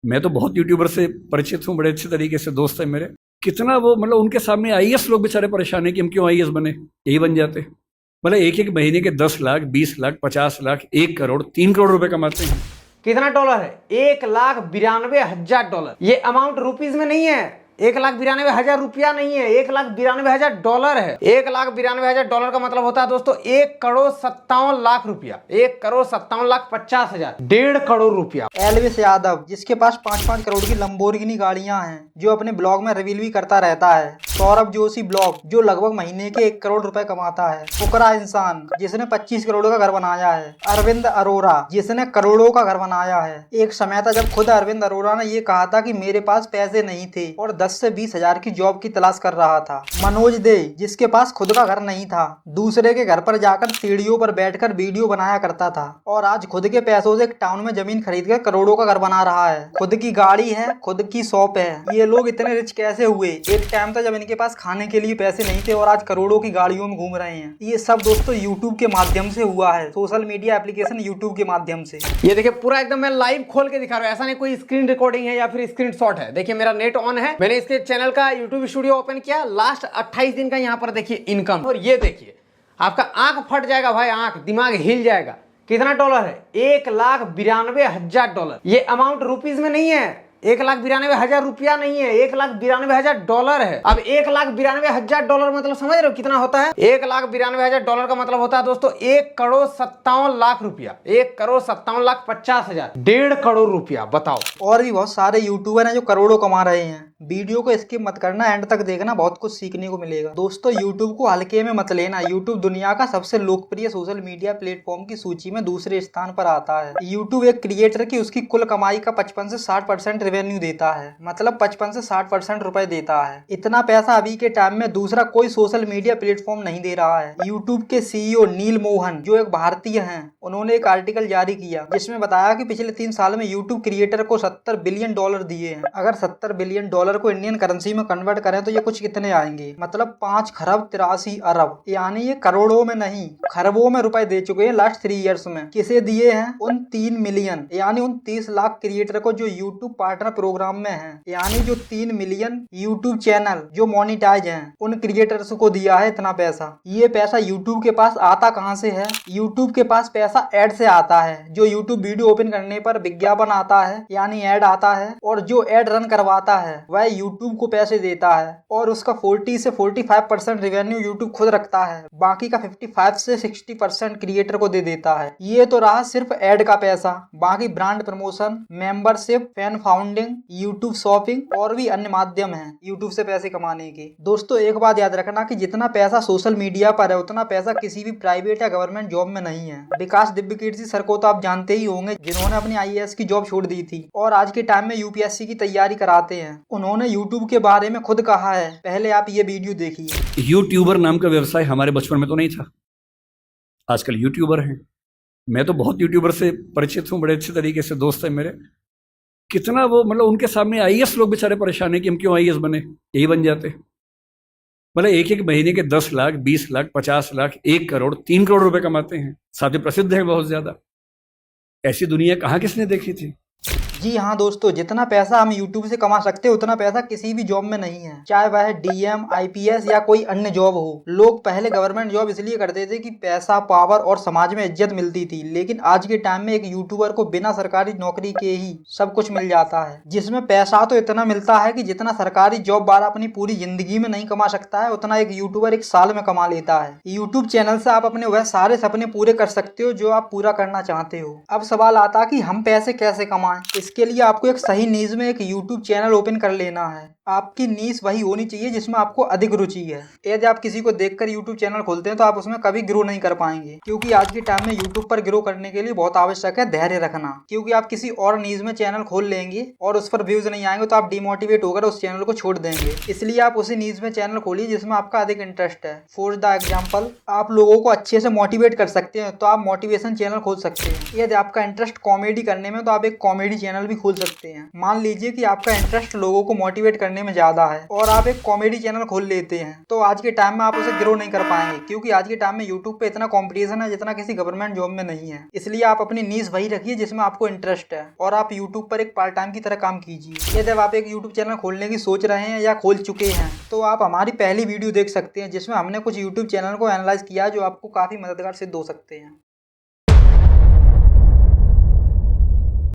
मैं तो बहुत यूट्यूबर से परिचित हूँ, बड़े अच्छे तरीके से दोस्त है मेरे। कितना वो मतलब उनके सामने आईएएस लोग बेचारे परेशान है कि हम क्यों आईएएस बने, यही बन जाते। मतलब एक एक महीने के 10 लाख, 20 लाख, 50 लाख, 1 करोड़, 3 करोड़ रुपए कमाते हैं। कितना डॉलर है? 1,92,000 डॉलर। ये अमाउंट रुपीज में नहीं है, 1,92,000 रुपया नहीं है, 1,92,000 डॉलर है। 1,92,000 डॉलर का मतलब होता है दोस्तों 1,57,00,000 रुपया, 1,57,50,000, 1.5 करोड़ रुपया। एल्विस यादव, जिसके पास 5-5 करोड़ की लंबोर्गिनी गाड़ियां हैं, जो अपने ब्लॉग में रिवील भी करता रहता है। सौरभ जोशी ब्लॉग, जो लगभग महीने के 1 करोड़ रुपए कमाता है। फुकरा इंसान, जिसने 25 करोड़ का घर बनाया है। अरविंद अरोड़ा, जिसने करोड़ों का घर बनाया है। एक समय था जब खुद अरविंद अरोड़ा ने ये कहा था कि मेरे पास पैसे नहीं थे और 10 से 20 हजार की जॉब की तलाश कर रहा था। मनोज दे, जिसके पास खुद का घर नहीं था, दूसरे के घर पर जाकर सीढ़ियों पर बैठकर वीडियो बनाया करता था और आज खुद के पैसों से एक टाउन में जमीन खरीद कर करोड़ों का घर बना रहा है। खुद की गाड़ी है, खुद की शॉप है। ये लोग इतने रिच कैसे हुए? एक टाइम था जब इनके पास खाने के लिए पैसे नहीं थे और आज करोड़ों की गाड़ियों में घूम रहे हैं। ये सब दोस्तों यूट्यूब के माध्यम से हुआ है, सोशल मीडिया एप्लीकेशन यूट्यूब के माध्यम से। ये देखिए पूरा एकदम मैं लाइव खोल के दिखा रहा हूँ, ऐसा नहीं कोई स्क्रीन रिकॉर्डिंग है या फिर स्क्रीन शॉट है। देखिए मेरा नेट ऑन है, मैंने इसके चैनल का यूट्यूब स्टूडियो ओपन किया। लास्ट 28 दिन का यहाँ पर देखिए इनकम, और ये देखिए आपका आंख फट जाएगा भाई, आंख दिमाग हिल जाएगा। कितना डॉलर है? 1,92,000 डॉलर। ये अमाउंट रुपीज में नहीं है, 1,92,000 रुपया नहीं है, 1,92,000 डॉलर है। अब 1,92,000 डॉलर मतलब समझ रहे हो कितना होता है? 1,92,000 डॉलर का मतलब होता है दोस्तों 1,57,00,000 रुपया, 1,57,50,000, 1.5 करोड़ रुपया। बताओ। और भी बहुत सारे यूट्यूबर हैं जो करोड़ों कमा रहे हैं। वीडियो को स्किप मत करना, एंड तक देखना, बहुत कुछ सीखने को मिलेगा। दोस्तों यूट्यूब को हल्के में मत लेना। यूट्यूब दुनिया का सबसे लोकप्रिय सोशल मीडिया प्लेटफॉर्म की सूची में दूसरे स्थान पर आता है। यूट्यूब एक क्रिएटर की उसकी कुल कमाई का 55 से 60% रेवेन्यू देता है, मतलब 55 से 60% रुपए देता है। इतना पैसा अभी के टाइम में दूसरा कोई सोशल मीडिया प्लेटफॉर्म नहीं दे रहा है। यूट्यूब के सीईओ नील मोहन, जो एक भारतीय हैं, उन्होंने एक आर्टिकल जारी किया जिसमें बताया कि पिछले 3 साल में यूट्यूब क्रिएटर को $70 बिलियन दिए हैं। अगर $70 बिलियन को इंडियन करेंसी में कन्वर्ट करें तो ये कुछ कितने आएंगे? मतलब 5 खरब 83 अरब, यानी ये करोड़ों में नहीं खरबों में रुपए दे चुके हैं लास्ट 3 इयर्स में। किसे दिए हैं? उन 3 मिलियन यानी उन 30 लाख क्रिएटर को जो यूट्यूब पार्टनर प्रोग्राम में हैं, यानी जो 3 मिलियन यूट्यूब चैनल जो मोनिटाइज हैं, उन क्रिएटर्स को दिया है इतना पैसा। ये पैसा यूट्यूब के पास आता कहां से है? यूट्यूब के पास पैसा एड से आता है। जो यूट्यूब वीडियो ओपन करने पर विज्ञापन आता है यानी एड आता है, और जो एड रन करवाता है वह यूट्यूब को पैसे देता है और उसका 40 से 45% रेवेन्यू यूट्यूब खुद रखता है। बाकी का 55 से 60% क्रिएटर को दे देता है। ये तो रहा सिर्फ एड का पैसा। बाकी brand promotion, membership, fan founding, YouTube shopping और भी अन्य माध्यम हैं यूट्यूब से पैसे कमाने के। दोस्तों एक बात याद रखना कि जितना पैसा सोशल मीडिया पर है उतना पैसा किसी भी प्राइवेट या गवर्नमेंट जॉब में नहीं है। विकास दिव्यकीर्ति सर को तो आप जानते ही होंगे, जिन्होंने अपनी आईएएस की जॉब छोड़ दी थी और आज के टाइम में यूपीएससी की तैयारी कराते हैं। उन्होंने यूट्यूब के बारे में खुद कहा है, पहले आप ये वीडियो देखिए। यूट्यूबर नाम का व्यवसाय हमारे बचपन में तो नहीं था, आजकल यूट्यूबर हैं। मैं तो बहुत यूट्यूबर से परिचित हूँ, बड़े अच्छे तरीके से दोस्त है मेरे। कितना वो मतलब उनके सामने आईएएस लोग बेचारे परेशान है कि हम क्यों आईएएस बने, यही बन जाते। मतलब एक एक महीने के 10 लाख, 20 लाख, 50 लाख, 1 करोड़, 3 करोड़ रुपए कमाते हैं। साथ ही प्रसिद्ध है बहुत ज्यादा। ऐसी दुनिया कहाँ किसने देखी थी? जी हाँ दोस्तों, जितना पैसा हम यूट्यूब से कमा सकते हैं उतना पैसा किसी भी जॉब में नहीं है, चाहे वह डीएम, आईपीएस या कोई अन्य जॉब हो। लोग पहले गवर्नमेंट जॉब इसलिए करते थे कि पैसा, पावर और समाज में इज्जत मिलती थी, लेकिन आज के टाइम में एक यूट्यूबर को बिना सरकारी नौकरी के ही सब कुछ मिल जाता है, जिसमें पैसा तो इतना मिलता है कि जितना सरकारी जॉब वाला अपनी पूरी जिंदगी में नहीं कमा सकता है, उतना एक यूट्यूबर 1 साल में कमा लेता है। यूट्यूब चैनल से आप अपने वह सारे सपने पूरे कर सकते हो जो आप पूरा करना चाहते हो। अब सवाल आता है कि हम पैसे कैसे कमाएं? इसके लिए आपको एक सही नीज में एक यूट्यूब चैनल ओपन कर लेना है। आपकी नीश वही होनी चाहिए जिसमें आपको अधिक रुचि है। यदि आप किसी को देखकर यूट्यूब चैनल खोलते हैं तो आप उसमें कभी ग्रो नहीं कर पाएंगे, क्योंकि आज के टाइम में यूट्यूब पर ग्रो करने के लिए बहुत आवश्यक है धैर्य रखना। क्योंकि आप किसी और नीश में चैनल खोल लेंगे और उस पर व्यूज नहीं आएंगे तो आप डिमोटिवेट होकर उस चैनल को छोड़ देंगे। इसलिए आप उसी नीश में चैनल खोलिए जिसमें आपका अधिक इंटरेस्ट है। फॉर द एग्जाम्पल, आप लोगों को अच्छे से मोटिवेट कर सकते हैं तो आप मोटिवेशन चैनल खोल सकते हैं। यदि आपका इंटरेस्ट कॉमेडी करने में तो आप एक कॉमेडी चैनल भी खोल सकते हैं। मान लीजिए कि आपका इंटरेस्ट लोगों को मोटिवेट करने करने में ज्यादा है और आप एक कॉमेडी चैनल खोल लेते हैं तो आज के टाइम में आप उसे ग्रो नहीं कर पाएंगे, क्योंकि आज के टाइम में यूट्यूब पे इतना कंपटीशन है जितना किसी गवर्नमेंट जॉब में नहीं है। इसलिए आप अपनी नीश वही रखिए जिसमें आपको इंटरेस्ट है और आप यूट्यूब पर एक पार्ट टाइम की तरह काम कीजिए। यदि आप एक यूट्यूब चैनल खोलने की सोच रहे हैं या खोल चुके हैं तो आप हमारी पहली वीडियो देख सकते हैं जिसमें हमने कुछ यूट्यूब चैनल को एनालाइज किया जो आपको काफी मददगार सिद्ध हो सकते हैं।